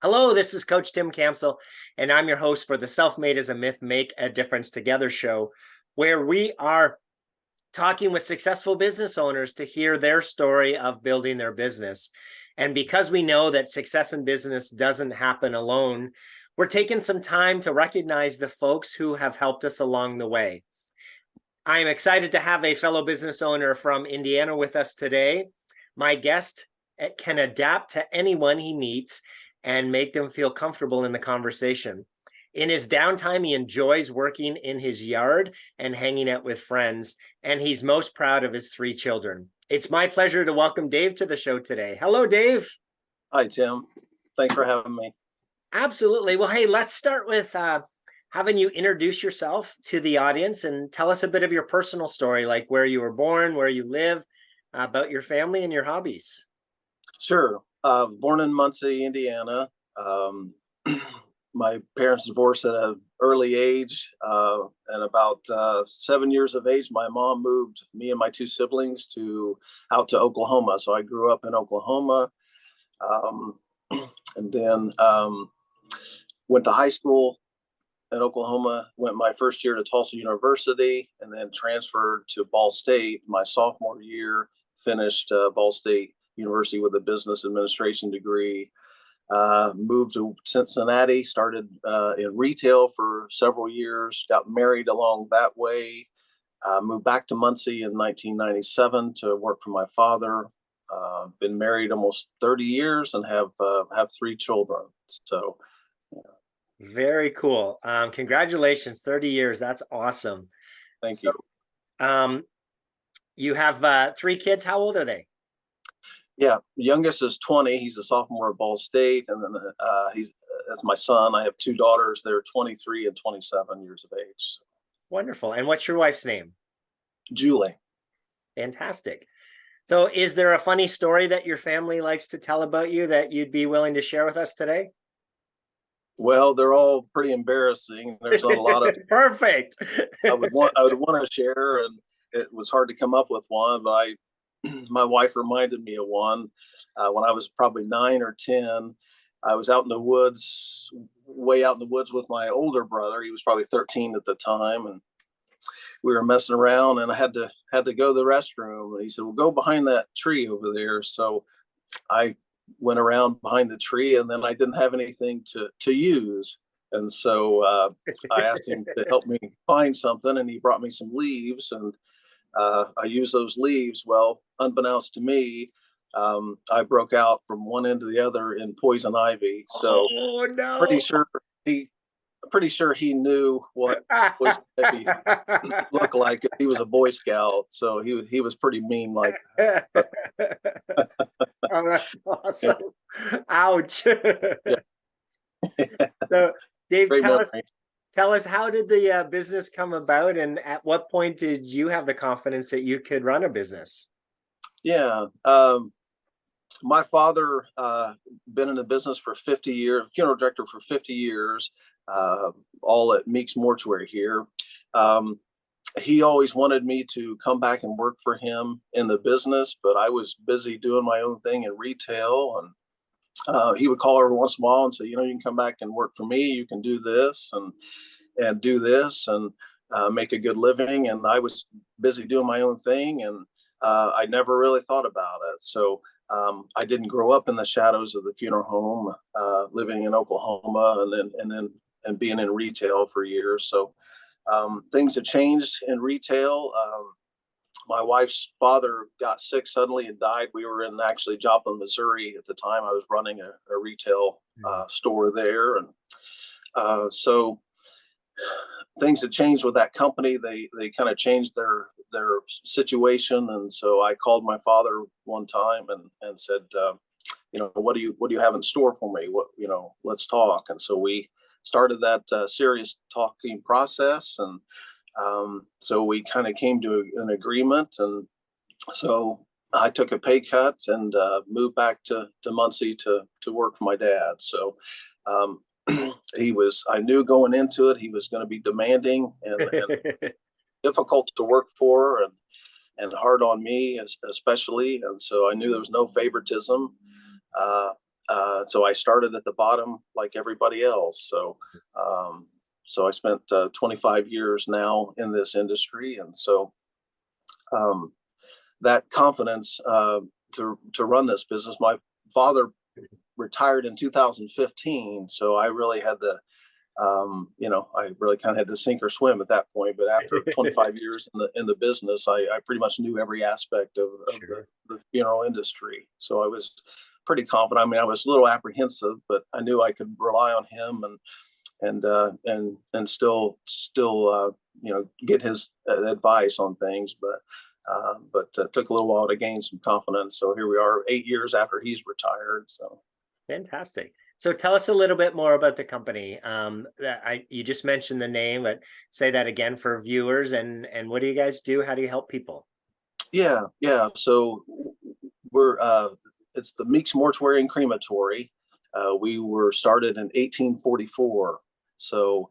Hello, this is Coach Tim Campbell, and I'm your host for the Self-Made as a Myth, Make a Difference Together show, where we are talking with successful business owners to hear their story of building their business. And because we know that success in business doesn't happen alone, we're taking some time to recognize the folks who have helped us along the way. I'm excited to have a fellow business owner from Indiana with us today. My guest can adapt to anyone he meets and make them feel comfortable in the conversation. In his downtime, he enjoys working in his yard and hanging out with friends, and he's most proud of his 3 children. It's my pleasure to welcome Dave to the show today. Hello, Dave. Hi, Tim. Thanks for having me. Absolutely. Well, hey, let's start with having you introduce yourself to the audience and tell us a bit of your personal story, like where you were born, where you live, about your family and your hobbies. Sure. Born in Muncie, Indiana. My parents divorced at an early age. And about 7 years of age, my mom moved me and my 2 siblings out to Oklahoma. So I grew up in Oklahoma, and then went to high school in Oklahoma. Went my first year to Tulsa University, and then transferred to Ball State my sophomore year. Finished Ball State University with a business administration degree. Moved to Cincinnati, started in retail for several years, got married along that way, moved back to Muncie in 1997 to work for my father. Been married almost 30 years and have 3 children. So, yeah. Very cool. Congratulations, 30 years. That's awesome. Thank you. You have 3 kids. How old are they? Yeah, the youngest is 20. He's a sophomore at Ball State, and then that's my son. I have 2 daughters. They're 23 and 27 years of age. Wonderful. And what's your wife's name? Julie. Fantastic. So, is there a funny story that your family likes to tell about you that you'd be willing to share with us today? Well, they're all pretty embarrassing. There's not a lot of perfect. I would want to share, and it was hard to come up with one, but my wife reminded me of one. When I was probably 9 or 10, I was out in the woods, way out in the woods with my older brother. He was probably 13 at the time, and we were messing around, and I had to go to the restroom. And he said, "Well, go behind that tree over there." So I went around behind the tree, and then I didn't have anything to use. And so I asked him to help me find something, and he brought me some leaves, and I used those leaves. Well, unbeknownst to me, I broke out from one end to the other in poison ivy. So, oh, no. pretty sure he knew what poison ivy looked like if he was a Boy Scout. So he was pretty mean like that. Oh, that's awesome. Yeah. Ouch. Yeah. So, Dave, Great tell us, how did the business come about, and at what point did you have the confidence that you could run a business? Yeah. My father been in the business for 50 years, funeral director for 50 years, all at Meeks Mortuary here. He always wanted me to come back and work for him in the business, but I was busy doing my own thing in retail. And he would call every once in a while and say, "You can come back and work for me. You can do this and do this and make a good living." And I was busy doing my own thing, and I never really thought about it. So I didn't grow up in the shadows of the funeral home, living in Oklahoma and being in retail for years. So things have changed in retail. My wife's father got sick suddenly and died. We were in actually Joplin, Missouri at the time. I was running a retail store there. And so things had changed with that company. They kind of changed their situation. And so I called my father one time and said, what do you have in store for me? Let's talk. And so we started that serious talking process. And so we kind of came to an agreement. And so I took a pay cut and moved back to Muncie to work for my dad. So I knew going into it, he was going to be demanding and difficult to work for and hard on me especially. And so I knew there was no favoritism. So I started at the bottom like everybody else. So I spent 25 years now in this industry, and so um, that confidence to run this business. My father retired in 2015, so I really had to, I really kind of had to sink or swim at that point. But after 25 years in the business, I pretty much knew every aspect of Sure. the funeral industry. So I was pretty confident. I mean, I was a little apprehensive, but I knew I could rely on him and still get his advice on things. But it took a little while to gain some confidence. So here we are, 8 years after he's retired. So Fantastic. So tell us a little bit more about the company. You just mentioned the name, but say that again for viewers. And what do you guys do? How do you help people? yeah. So we're it's the Meeks Mortuary and Crematory. We were started in 1844. So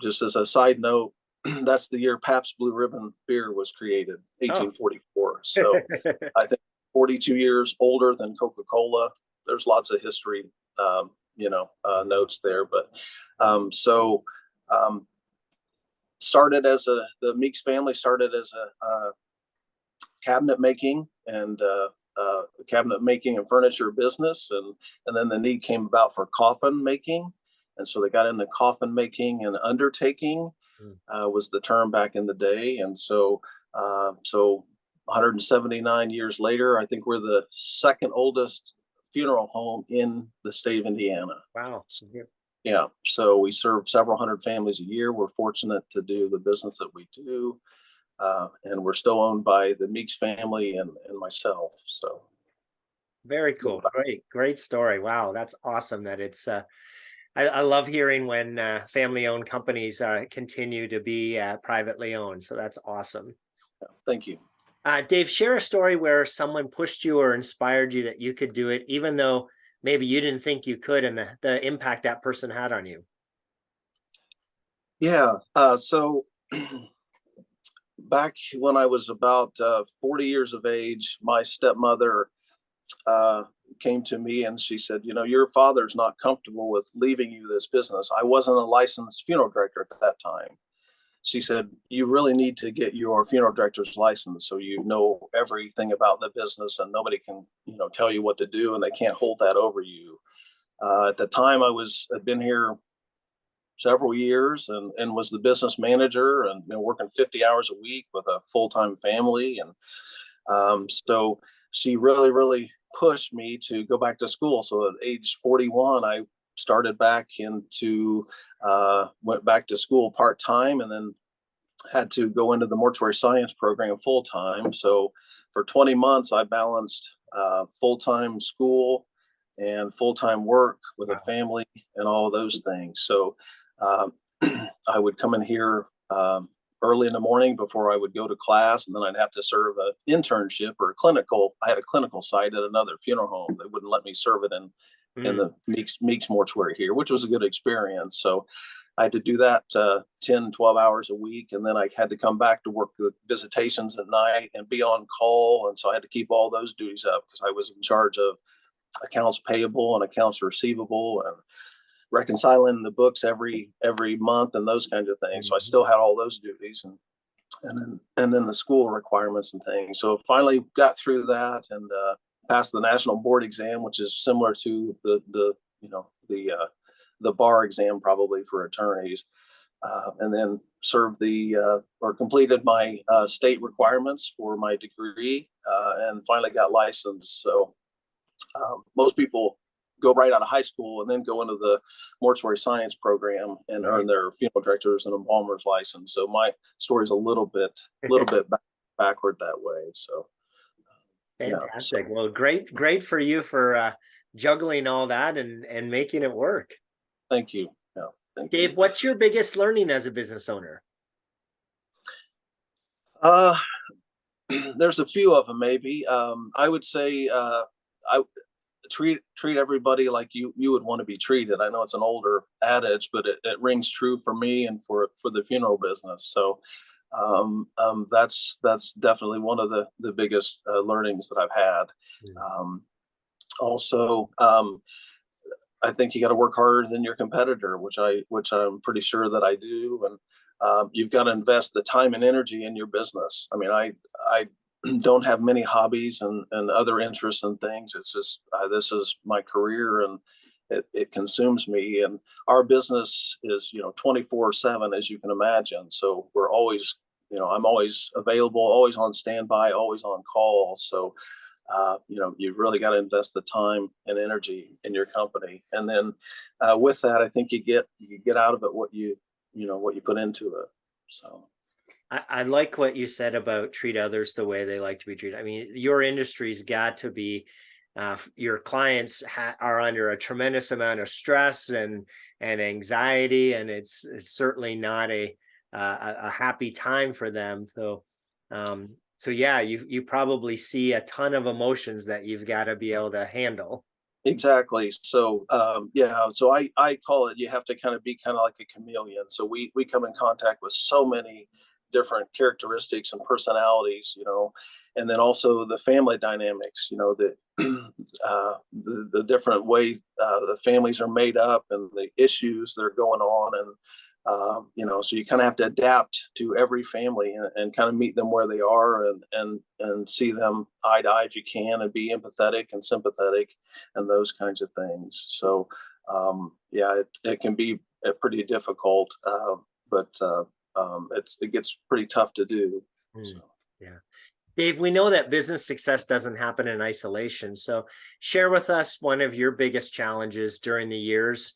just as a side note, that's the year Pabst Blue Ribbon beer was created, Oh, 1844. So I think 42 years older than Coca-Cola. There's lots of history, notes there. But so started as the Meeks family started as a cabinet making and furniture business, and then the need came about for coffin making, and so they got into coffin making and undertaking was the term back in the day. And so 179 years later, I think we're the second oldest funeral home in the state of Indiana. wow. Yeah, so we serve several hundred families a year. We're fortunate to do the business that we do, and we're still owned by the Meeks family and myself. So Very cool. Great story. Wow, that's awesome that it's I love hearing when family-owned companies continue to be privately owned. So that's awesome. thank you. Dave, share a story where someone pushed you or inspired you that you could do it, even though maybe you didn't think you could, and the impact that person had on you. Yeah, so back when I was about 40 years of age, my stepmother came to me and she said, your father's not comfortable with leaving you this business. I wasn't a licensed funeral director at that time. She said, you really need to get your funeral director's license so you know everything about the business and nobody can, tell you what to do and they can't hold that over you. At the time, I'd been here several years and was the business manager and working 50 hours a week with a full-time family. And so she really, really pushed me to go back to school. So at age 41, I started went back to school part-time, and then had to go into the mortuary science program full-time. So for 20 months, I balanced full-time school and full-time work with a family and all of those things. So I would come in here early in the morning before I would go to class, and then I'd have to serve an internship or a clinical. I had a clinical site at another funeral home. They wouldn't let me serve it in the Meeks Mortuary here, which was a good experience. So I had to do that 10, 12 hours a week. And then I had to come back to work the visitations at night and be on call. And so I had to keep all those duties up because I was in charge of accounts payable and accounts receivable and reconciling the books every month and those kinds of things. So I still had all those duties and then the school requirements and things. So finally got through that and passed the national board exam, which is similar to the bar exam probably for attorneys. And then served or completed my state requirements for my degree and finally got licensed. So most people go right out of high school and then go into the mortuary science program and earn their funeral directors and embalmers license. So my story is a little bit backward that way. So Fantastic. Yeah, so, Well, great for you for juggling all that and making it work. thank you. Yeah, thank Dave, you. what's your biggest learning as a business owner? Uh, there's a few of them, maybe. I would say I treat everybody like you would want to be treated. I know it's an older adage, but it rings true for me and for the funeral business. So that's definitely one of the biggest learnings that I've had. Also, I think you got to work harder than your competitor, which I'm pretty sure that I do. And you've got to invest the time and energy in your business. I mean, I don't have many hobbies and other interests and things. It's just this is my career, and it consumes me. And our business is 24/7, as you can imagine. So we're always, I'm always available, always on standby, always on call. So you've really got to invest the time and energy in your company, and then with that, I think you get out of it what you put into it. So I like what you said about treat others the way they like to be treated. I mean, your industry's got to be, your clients are under a tremendous amount of stress and anxiety, and it's certainly not a happy time for them. So yeah, you probably see a ton of emotions that you've got to be able to handle. exactly. So yeah, so I call it, you have to kind of be kind of like a chameleon. So we come in contact with so many different characteristics and personalities, and then also the family dynamics, the the different way the families are made up and the issues that are going on. And so you kind of have to adapt to every family, and kind of meet them where they are, and see them eye to eye if you can, and be empathetic and sympathetic and those kinds of things. So yeah, it can be pretty difficult, but it gets pretty tough to do. So. Mm, yeah. Dave, we know that business success doesn't happen in isolation. So share with us one of your biggest challenges during the years,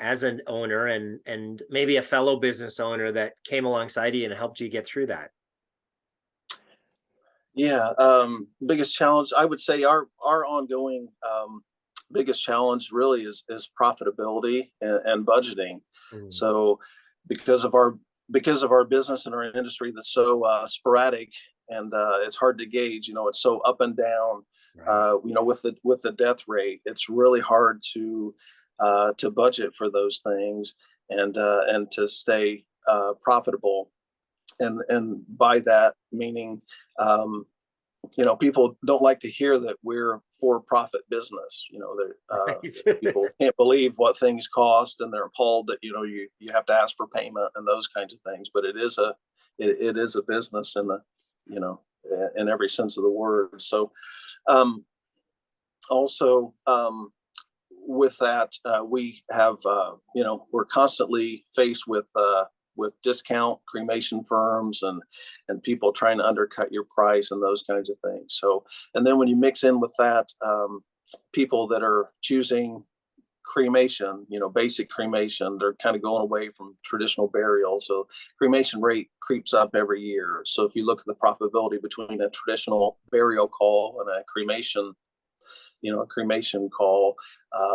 as an owner, and maybe a fellow business owner that came alongside you and helped you get through that. Yeah, biggest challenge, I would say our ongoing biggest challenge really is profitability and budgeting. Mm, So because of our business and our industry that's so sporadic, and it's hard to gauge. It's so up and down. right. With the death rate, it's really hard to budget for those things, and to stay profitable. And by that meaning, um, people don't like to hear that we're for-profit business. Right. People can't believe what things cost, and they're appalled that you have to ask for payment and those kinds of things. But it is a business in the you know in every sense of the word. So um, also, with that, we have we're constantly faced with discount cremation firms, and people trying to undercut your price and those kinds of things. So, and then when you mix in with that, people that are choosing cremation, basic cremation, they're kind of going away from traditional burial. So cremation rate creeps up every year. So if you look at the profitability between a traditional burial call and a cremation call,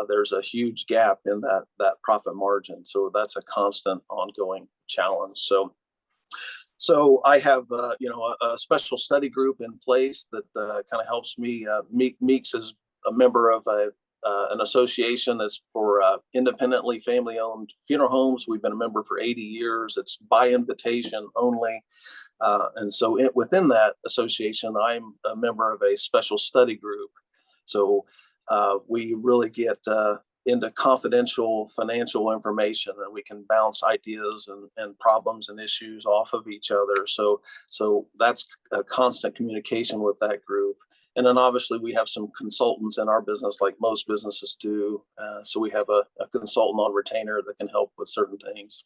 there's a huge gap in that profit margin. So that's a constant ongoing challenge. So I have a special study group in place that kind of helps me. Meeks is a member of an association that's for independently family-owned funeral homes. We've been a member for 80 years. It's by invitation only. And so within that association, I'm a member of a special study group. So we really get into confidential financial information, and we can bounce ideas and problems and issues off of each other. So that's a constant communication with that group. And then obviously we have some consultants in our business, like most businesses do. So we have a consultant on retainer that can help with certain things.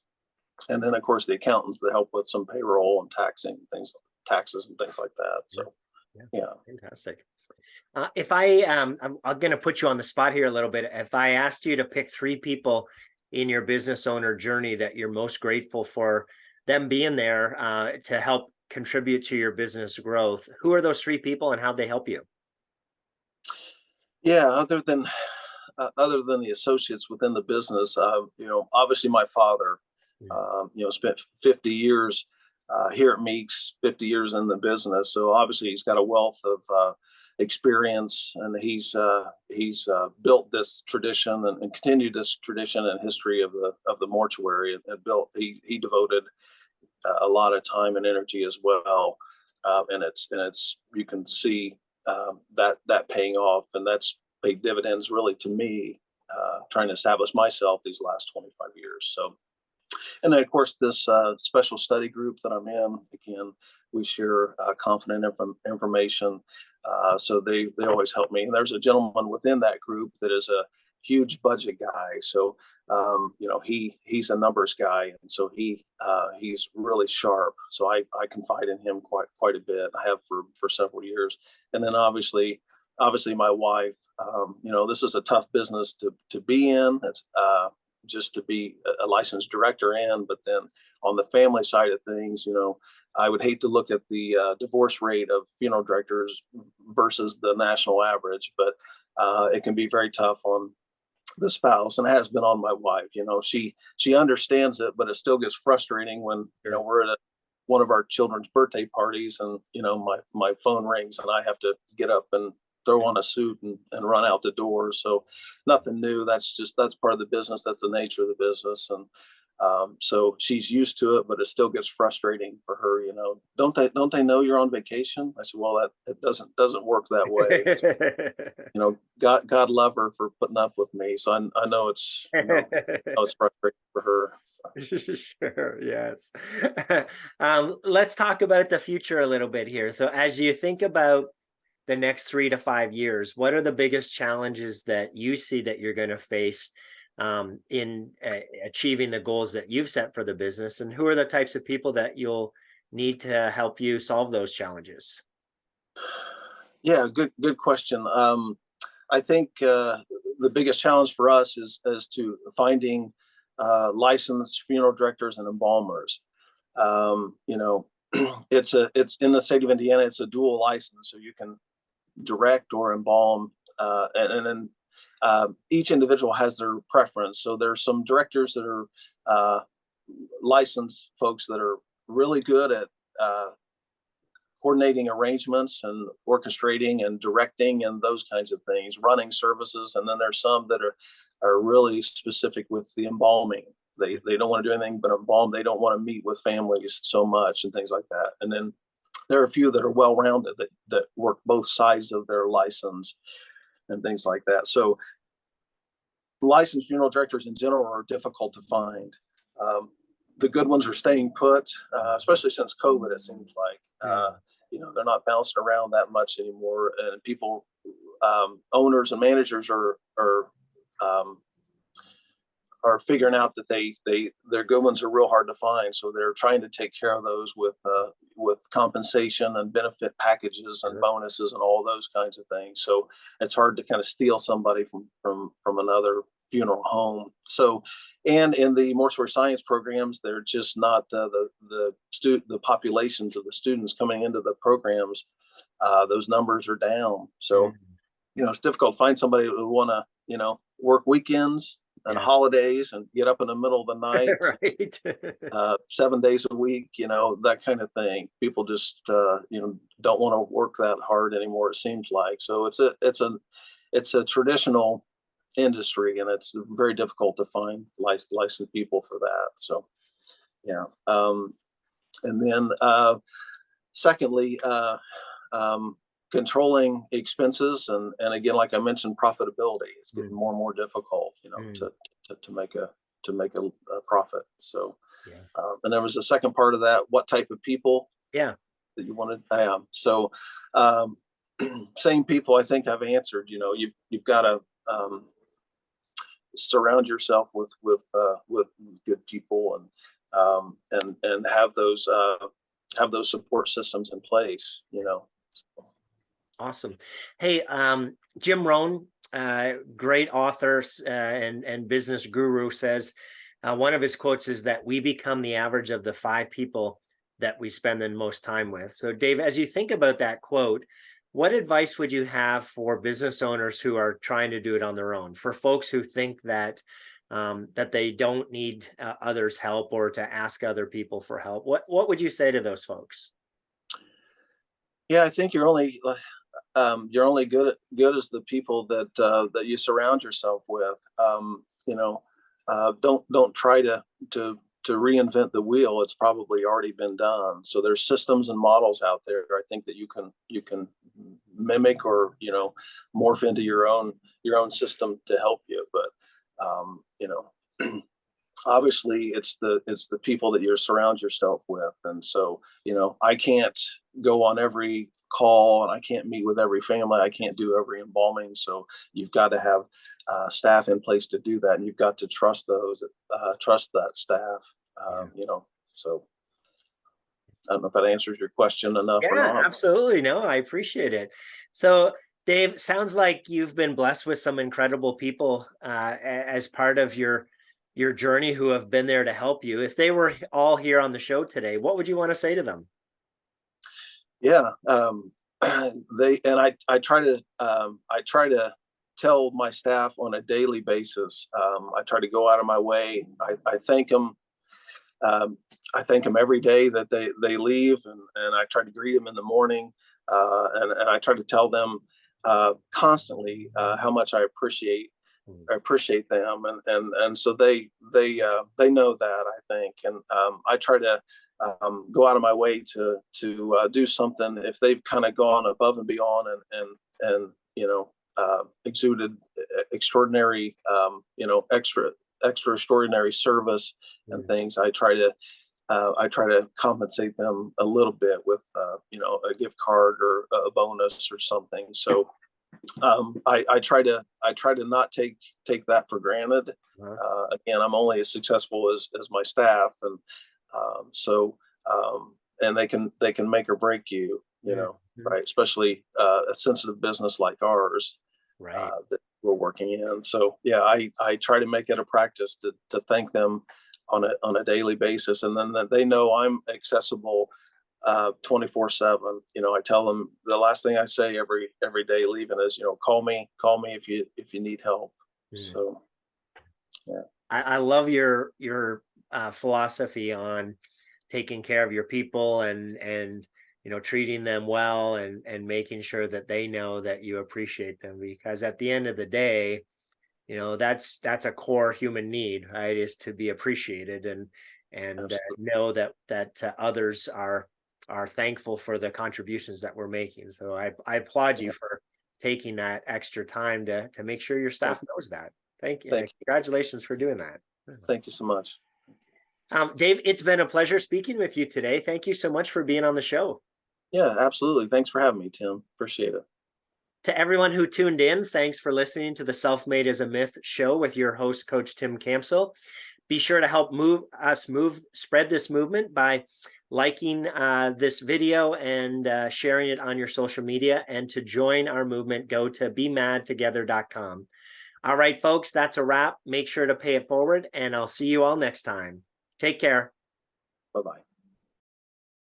And then of course the accountants that help with some payroll and taxes and things like that. Yeah. So Yeah. yeah. Fantastic. If I'm going to put you on the spot here a little bit. If I asked you to pick three people in your business owner journey that you're most grateful for them being there, to help contribute to your business growth, who are those three people and how they help you? Yeah, other than the associates within the business, obviously my father, Mm, spent 50 years here at Meeks, 50 years in the business. So obviously he's got a wealth of experience, and he's built this tradition, and continued this tradition and history of the mortuary, and built. He devoted a lot of time and energy as well, and it's you can see that paying off, and that's paid dividends really to me, trying to establish myself these last 25 years. So, and then of course this special study group that I'm in, again, we share confident information. So they always help me. And there's a gentleman within that group that is a huge budget guy. So he's a numbers guy, and so he's really sharp. So I confide in him quite a bit. I have for several years. And then obviously my wife. This is a tough business to be in. It's just to be a licensed director in, but then on the family side of things, I would hate to look at the divorce rate of funeral directors versus the national average, but it can be very tough on the spouse, and it has been on my wife. She understands it, but it still gets frustrating when we're at one of our children's birthday parties, and my phone rings, and I have to get up and throw on a suit and run out the door. So nothing new. That's part of the business. That's the nature of the business. And so she's used to it, but it still gets frustrating for her. Don't they know you're on vacation? I said, well, it doesn't work that way. God love her for putting up with me. So I know it's frustrating for her. So. Sure. Yes. Let's talk about the future a little bit here. So as you think about the next 3 to 5 years, what are the biggest challenges that you see that you're going to face in achieving the goals that you've set for the business, and who are the types of people that you'll need to help you solve those challenges? Yeah, good question. I think the biggest challenge for us is to finding licensed funeral directors and embalmers. It's in the state of Indiana. It's a dual license, so you can direct or embalm, and then each individual has their preference. So there's some directors that are licensed folks that are really good at coordinating arrangements and orchestrating and directing and those kinds of things, running services. And then there's some that are really specific with the embalming. They don't want to do anything but embalm. They don't want to meet with families so much and things like that. And then there are a few that are well-rounded that work both sides of their license and things like that. So licensed funeral directors in general are difficult to find. The good ones are staying put, especially since COVID, it seems like. They're not bouncing around that much anymore. And people, owners and managers are figuring out that their good ones are real hard to find. So they're trying to take care of those with compensation and benefit packages and bonuses and all those kinds of things. So it's hard to kind of steal somebody from another funeral home. So, and in the mortuary science programs, they're just not the populations of the students coming into the programs. Those numbers are down. So, it's difficult to find somebody who want to, work weekends and holidays and get up in the middle of the night, right? 7 days a week, that kind of thing. People just, don't want to work that hard anymore, it seems like. So it's a traditional industry, and it's very difficult to find licensed people for that. So, yeah. And then, secondly, controlling expenses and again, like I mentioned, profitability. It's getting more and more difficult, to make a profit. So, and there was a second part of that: what type of people? Yeah. That you wanted to have. So, same people. I think I've answered. You've got to surround yourself with good people and have those support systems in place. So. Awesome. Hey, Jim Rohn, great author and business guru, says one of his quotes is that we become the average of the 5 people that we spend the most time with. So, Dave, as you think about that quote, what advice would you have for business owners who are trying to do it on their own? For folks who think that they don't need others' help or to ask other people for help, what would you say to those folks? Yeah, I think you're only good as the people that you surround yourself with. Don't try to reinvent the wheel. It's probably already been done. So there's systems and models out there, I think, that you can mimic or, morph into your own system to help you. But obviously it's the people that you surround yourself with. And so, I can't go on every call, and I can't meet with every family. I can't do every embalming. So you've got to have staff in place to do that. And you've got to trust trust that staff, so I don't know if that answers your question enough or Yeah, not. absolutely. No, I appreciate it. So, Dave, sounds like you've been blessed with some incredible people as part of your journey who have been there to help you. If they were all here on the show today, what would you want to say to them? Yeah, I try to tell my staff on a daily basis. I try to go out of my way. I thank them. I thank them every day that they leave, and I try to greet them in the morning, and I try to tell them constantly how much I appreciate them, and so they know that, I think. And I try to go out of my way to do something if they've kind of gone above and beyond and exuded extraordinary extra extraordinary service and things. I try to compensate them a little bit with a gift card or a bonus or something. So I try to not take that for granted. Again, I'm only as successful as my staff, and and they can make or break you, right? Especially a sensitive business like ours, Right. that we're working in. So yeah, I try to make it a practice to thank them on a daily basis, and then that they know I'm accessible 24/7. I tell them the last thing I say every day leaving is, call me if you need help. So yeah. I love your philosophy on taking care of your people and treating them well and making sure that they know that you appreciate them, because at the end of the day, that's a core human need, right? Is to be appreciated and know that others are thankful for the contributions that we're making. So I applaud you for taking that extra time to make sure your staff knows that. Thank you. Congratulations for doing that. Thank you so much. Dave, it's been a pleasure speaking with you today. Thank you so much for being on the show. Yeah, absolutely. Thanks for having me, Tim. Appreciate it. To everyone who tuned in, thanks for listening to the Self-Made is a Myth show with your host, Coach Tim Campsell. Be sure to help spread this movement by liking this video and sharing it on your social media. And to join our movement, go to bemadtogether.com. All right, folks, that's a wrap. Make sure to pay it forward, and I'll see you all next time. Take care. Bye-bye.